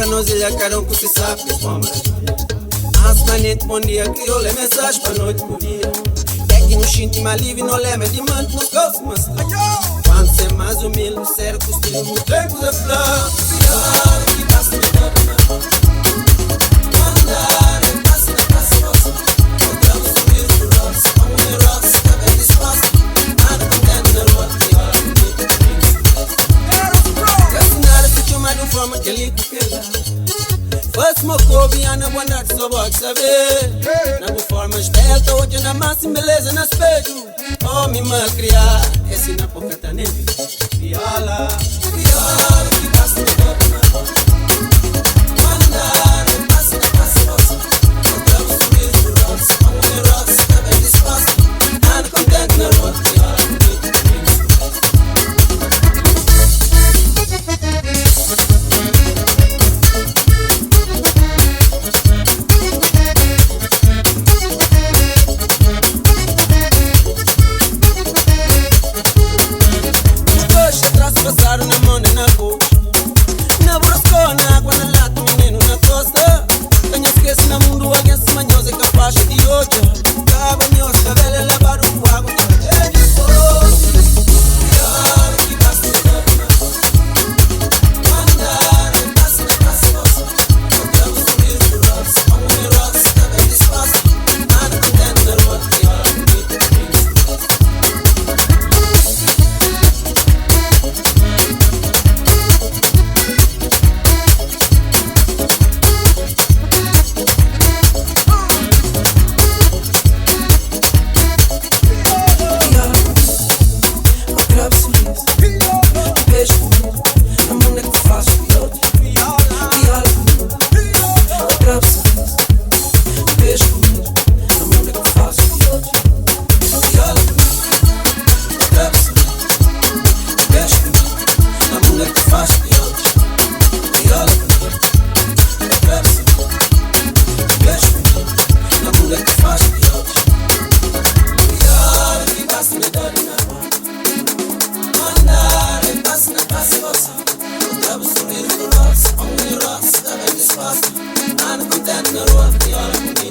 Nos ilha cada que se sabe que fama. As manete bom dia, criou le mensagem pra noite por dia. É que no xinte mais livre, não lembra de manto no calço, mas quando cê mais humilde, sério, costume no tempo da flor. Pior que passa no dobro na mão. Mandar e passa na passa nossa. Entramos sorriso do Ross, a mulher Ross, cabelo disposto. Nada contente na rua, pior que muito comigo. Assinara se chama de forma que ele copela. Faz uma cobia na boa noite, só pode saber. Na boa forma esbelta, hoje na massa, beleza no espelho. Oh, me criar, esse na boca tá nele. Viola, viola, que passa no dobro na mão. Mandar, passa na passa nossa. Entramos no sorriso do Ross, a mulher Ross, tá bem disposta. Nada contente na rua, viola, bonito comigo. Passaram na mão e na boca. Na broscona, na água, na lata, menino na costa. Tenho esquece no mundo, alguém se manhosa e capaz de hoje. Cabanhosa, cabelo levado pro água. É de fogo. Pior que passa no dobro na mão. Mandar, passa na passa nossa. Entramos no sorriso do Ross, a mulher Ross, tá bem disposta. Nada contente na rua, pior bonito comigo. Nada contente na rua, viola comigo.